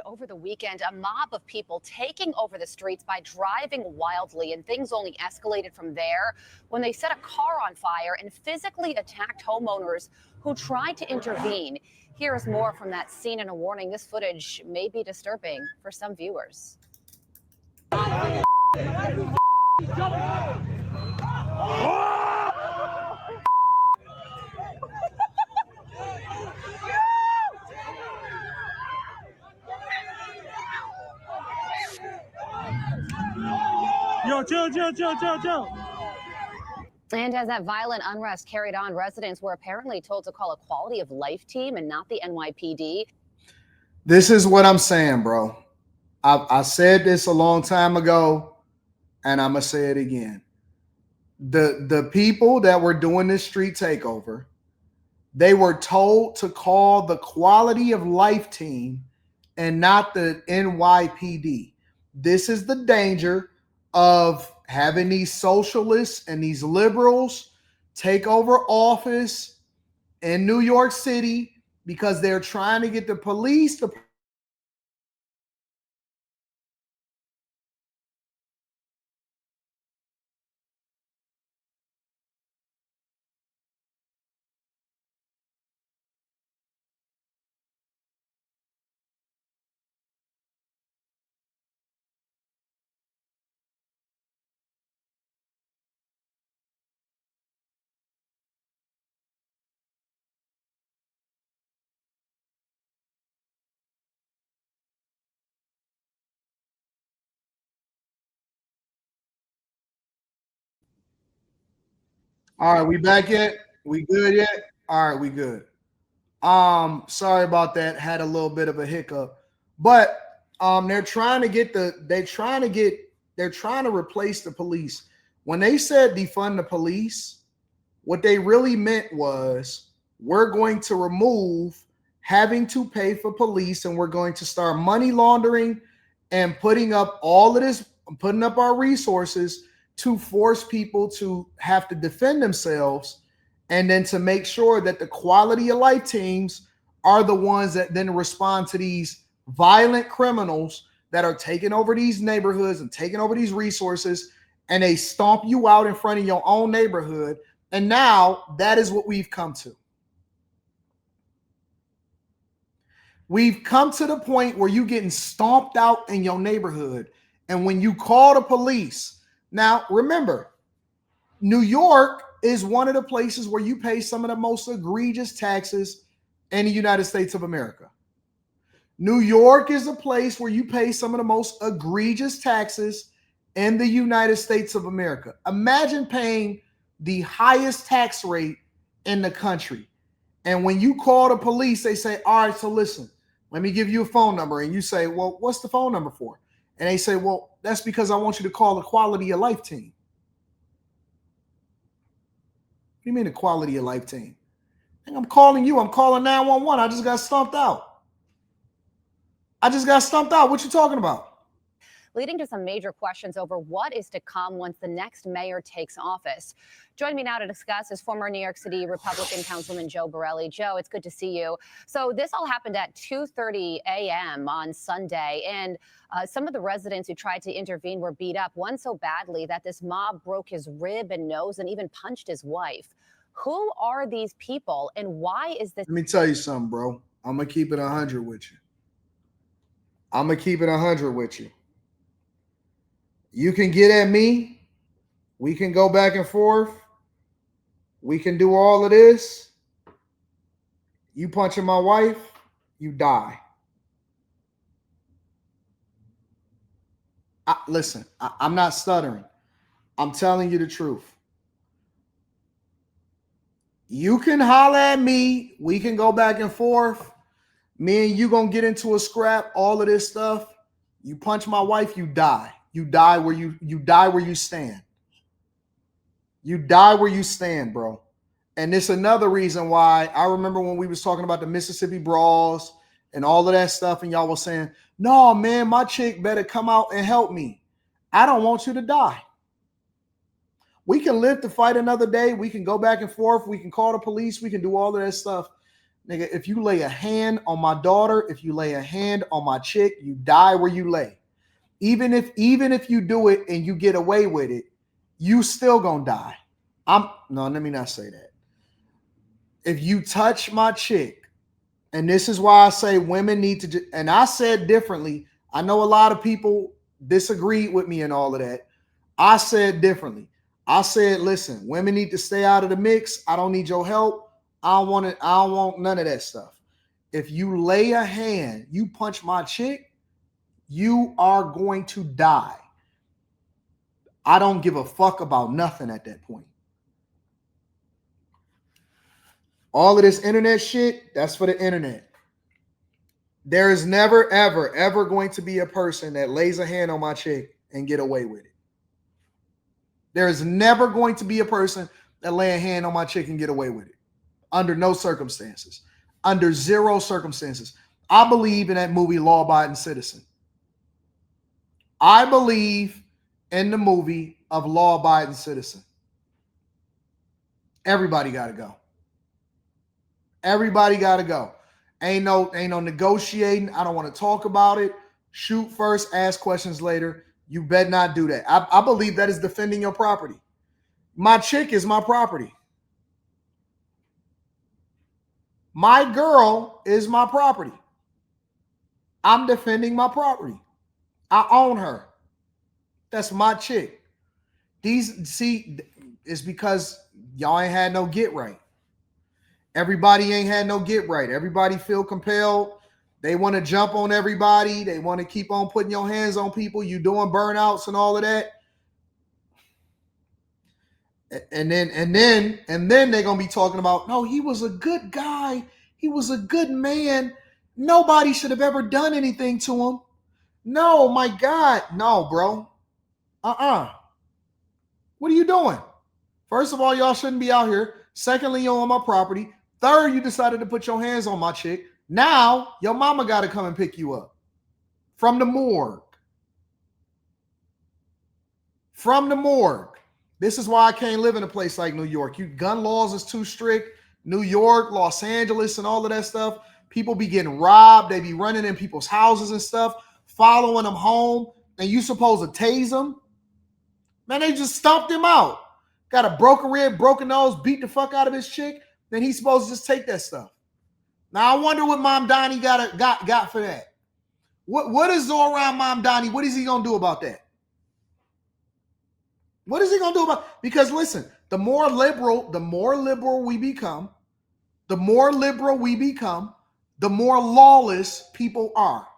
Over the weekend, a mob of people taking over the streets by driving wildly, and things only escalated from there when they set a car on fire and physically attacked homeowners who tried to intervene. Here is more from that scene and a warning. This footage may be disturbing for some viewers. Yo, chill. And as that violent unrest carried on, residents were apparently told to call a quality of life team and not the NYPD. This is what I'm saying, bro. I said this a long time ago, and I'm going to say it again. The people that were doing this street takeover, they were told to call the quality of life team and not the NYPD. This is the danger of having these socialists and these liberals take over office in New York City because they're trying to get the police to All right, we back yet? We good yet? All right, we good. Sorry about that. Had a little bit of a hiccup. But they're trying to replace the police. When they said defund the police, what they really meant was we're going to remove having to pay for police and we're going to start money laundering and putting up our resources to force people to have to defend themselves, and then to make sure that the quality of life teams are the ones that then respond to these violent criminals that are taking over these neighborhoods and taking over these resources, and they stomp you out in front of your own neighborhood. And now that is what we've come to. We've come to the point where you're getting stomped out in your neighborhood. And when you call the police, now remember, New York is one of the places where you pay some of the most egregious taxes in the United States of America. New York is a place where you pay some of the most egregious taxes in the United States of America. Imagine paying the highest tax rate in the country. And when you call the police, they say, all right, so listen, let me give you a phone number. And you say, well, what's the phone number for? And they say, well, that's because I want you to call the quality of life team. What do you mean the quality of life team? And I'm calling you. I'm calling 911. I just got stumped out. What you talking about? Leading to some major questions over what is to come once the next mayor takes office. Joining me now to discuss is former New York City Republican Councilman Joe Borelli. Joe, it's good to see you. So this all happened at 2:30 a.m. on Sunday, and some of the residents who tried to intervene were beat up, one so badly that this mob broke his rib and nose and even punched his wife. Who are these people, and why is this? Let me tell you something, bro. I'm going to keep it 100 with you. You can get at me. We can go back and forth. We can do all of this. You punching my wife, you die. Listen, I'm not stuttering. I'm telling you the truth. You can holler at me. We can go back and forth. Me and you gonna get into a scrap, all of this stuff. You punch my wife, you die. You die where you stand. You die where you stand, bro. And it's another reason why I remember when we was talking about the Mississippi brawls and all of that stuff, and y'all was saying, no, man, my chick better come out and help me. I don't want you to die. We can live to fight another day. We can go back and forth. We can call the police. We can do all of that stuff. Nigga, if you lay a hand on my daughter, if you lay a hand on my chick, you die where you lay. Even if you do it and you get away with it, you still gonna die. Let me not say that. If you touch my chick, and this is why I say women need to, and I said differently. I know a lot of people disagreed with me and all of that. I said differently. I said, listen, women need to stay out of the mix. I don't need your help. I don't want it. I don't want none of that stuff. If you lay a hand, you punch my chick, you are going to die. I don't give a fuck about nothing at that point. All of this internet shit, that's for the internet. There is never, ever, ever going to be a person that lays a hand on my chick and get away with it. There is never going to be a person that lay a hand on my chick and get away with it. Under no circumstances. Under zero circumstances. I believe in that movie Law Abiding Citizen. I believe in the movie of Law Abiding Citizen. Everybody got to go. Everybody got to go. Ain't no negotiating. I don't want to talk about it. Shoot first, ask questions later. You better not do that. I believe that is defending your property. My chick is my property. My girl is my property. I'm defending my property. I own her. That's my chick. It's because y'all ain't had no get right. Everybody ain't had no get right. Everybody feel compelled. They want to jump on everybody. They want to keep on putting your hands on people. You doing burnouts and all of that. And then they're gonna be talking about, no, he was a good guy. He was a good man. Nobody should have ever done anything to him. No, my God. No, bro. What are you doing? First of all, y'all shouldn't be out here. Secondly, you're on my property. Third, you decided to put your hands on my chick. Now, your mama got to come and pick you up from the morgue. From the morgue. This is why I can't live in a place like New York. Gun laws is too strict. New York, Los Angeles, and all of that stuff. People be getting robbed. They be running in people's houses and stuff, following them home. And you supposed to tase them? Man, they just stomped him out. Got a broken rib, broken nose, beat the fuck out of his chick. Then he's supposed to just take that stuff. Now, I wonder what Mom Donnie got for that. What is Zoran Mom Donnie? What is he going to do about that? What is he going to do about? Because listen, the more liberal we become, the more lawless people are.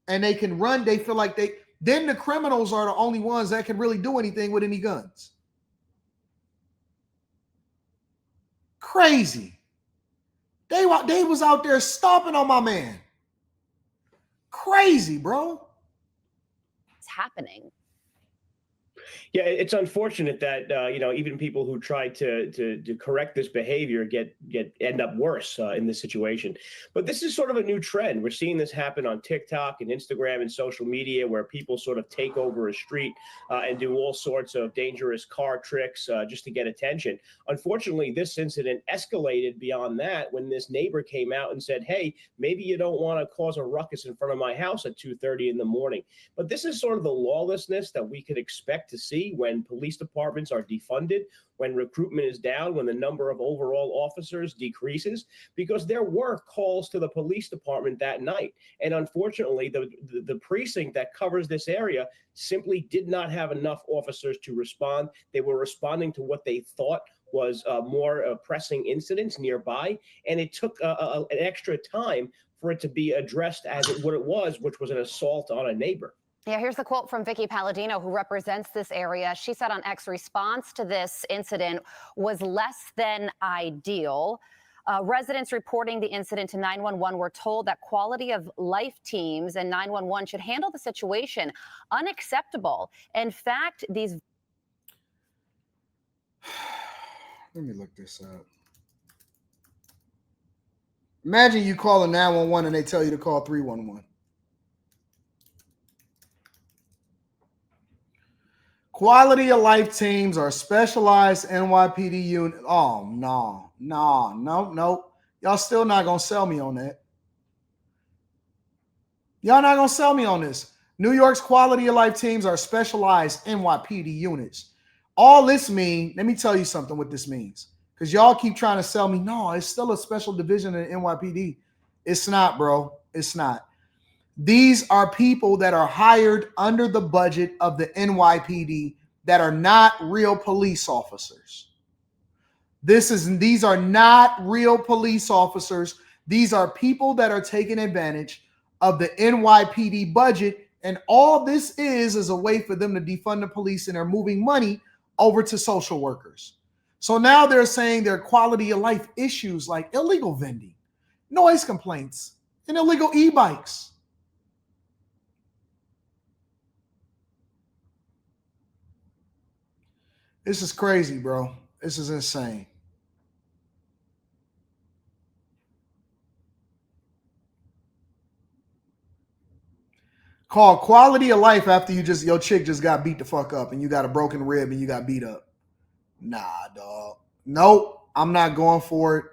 And they can run, they feel like then the criminals are the only ones that can really do anything with any guns. Crazy. They was out there stomping on my man. Crazy, bro. It's happening. Yeah, it's unfortunate that even people who try to correct this behavior end up worse in this situation. But this is sort of a new trend. We're seeing this happen on TikTok and Instagram and social media, where people sort of take over a street and do all sorts of dangerous car tricks just to get attention. Unfortunately, this incident escalated beyond that when this neighbor came out and said, "Hey, maybe you don't want to cause a ruckus in front of my house at 2:30 in the morning." But this is sort of the lawlessness that we could expect to see when police departments are defunded, when recruitment is down, when the number of overall officers decreases, because there were calls to the police department that night. And unfortunately, the precinct that covers this area simply did not have enough officers to respond. They were responding to what they thought was more pressing incidents nearby. And it took an extra time for it to be addressed as what it was, which was an assault on a neighbor. Yeah, here's the quote from Vicky Palladino, who represents this area. She said on X, response to this incident was less than ideal. Residents reporting the incident to 911 were told that quality of life teams and 911 should handle the situation. Unacceptable. In fact, these... Let me look this up. Imagine you calling 911 and they tell you to call 311. Quality of life teams are specialized NYPD unit. Oh, no. Y'all still not going to sell me on that. Y'all not going to sell me on this. New York's quality of life teams are specialized NYPD units. All this means, let me tell you something what this means. Because y'all keep trying to sell me, no, it's still a special division in NYPD. It's not, bro. It's not. These are people that are hired under the budget of the NYPD that are not real police officers. These are not real police officers. These are people that are taking advantage of the NYPD budget. And all this is a way for them to defund the police, and they're moving money over to social workers. So now they're saying their quality of life issues like illegal vending, noise complaints, and illegal e-bikes. This is crazy, bro. This is insane. Called quality of life after your chick just got beat the fuck up and you got a broken rib and you got beat up. Nah, dog. Nope. I'm not going for it.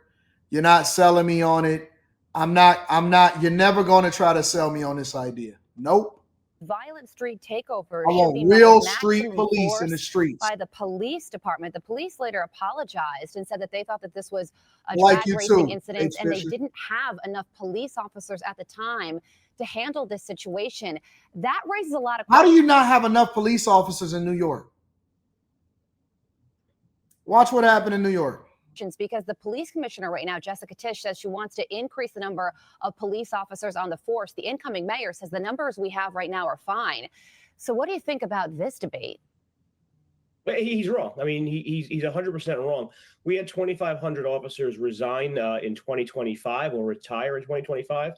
You're not selling me on it. You're never going to try to sell me on this idea. Nope. Violent street takeover. I want real street police in the streets. By the police department. The police later apologized and said that they thought that this was a Like drag racing incident, and they didn't have enough police officers at the time to handle this situation. That raises a lot of questions. How do you not have enough police officers in New York? Watch what happened in New York. Because the police commissioner right now, Jessica Tisch, says she wants to increase the number of police officers on the force. The incoming mayor says the numbers we have right now are fine. So what do you think about this debate? He's wrong. I mean, he's 100% wrong. We had 2,500 officers resign in 2025 or retire in 2025.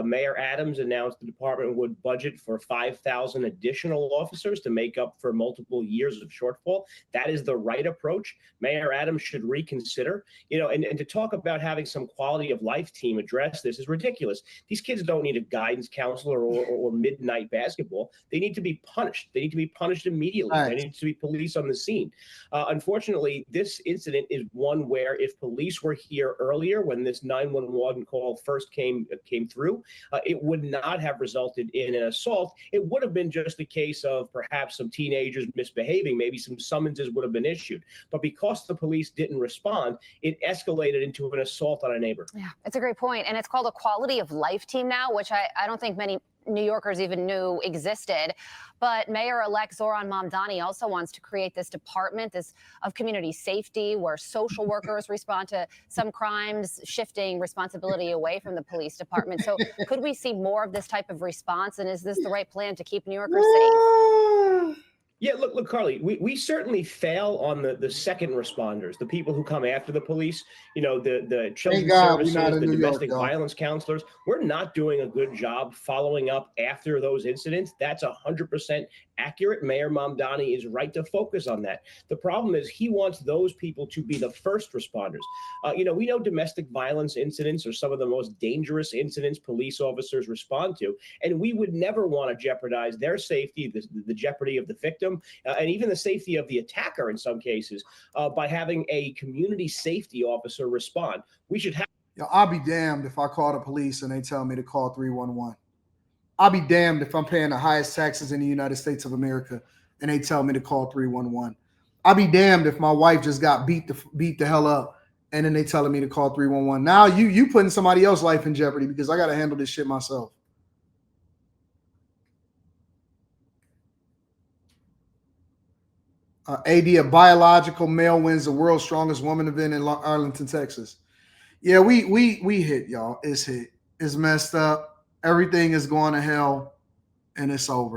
Mayor Adams announced the department would budget for 5,000 additional officers to make up for multiple years of shortfall. That is the right approach. Mayor Adams should reconsider, and to talk about having some quality of life team address this is ridiculous. These kids don't need a guidance counselor or midnight basketball. They need to be punished. They need to be punished immediately. Right. There needs to be police on the scene. Unfortunately, this incident is one where if police were here earlier when this 911 call first came through, it would not have resulted in an assault. It would have been just a case of perhaps some teenagers misbehaving. Maybe some summonses would have been issued. But because the police didn't respond, it escalated into an assault on a neighbor. Yeah, it's a great point. And it's called a quality of life team now, which I don't think many New Yorkers even knew existed. But Mayor-elect Zoran Mamdani also wants to create this department of community safety where social workers respond to some crimes, shifting responsibility away from the police department. So could we see more of this type of response? And is this the right plan to keep New Yorkers safe? Yeah, look, Carly, we certainly fail on the second responders, the people who come after the police, the children's services, the domestic violence counselors. We're not doing a good job following up after those incidents. That's 100% accurate. Mayor Mamdani is right to focus on that. The problem is he wants those people to be the first responders. We know domestic violence incidents are some of the most dangerous incidents police officers respond to, and we would never want to jeopardize their safety, the jeopardy of the victim, and even the safety of the attacker in some cases, by having a community safety officer respond. We should have. I'll be damned if I call the police and they tell me to call 311. I'll be damned if I'm paying the highest taxes in the United States of America and they tell me to call 311. I'll be damned if my wife just got beat the hell up and then they telling me to call 311. Now you putting somebody else's life in jeopardy because I got to handle this shit myself. AD, a biological male wins the world's strongest woman event in Arlington, Texas. Yeah, we hit, y'all. It's hit. It's messed up. Everything is going to hell, and it's over.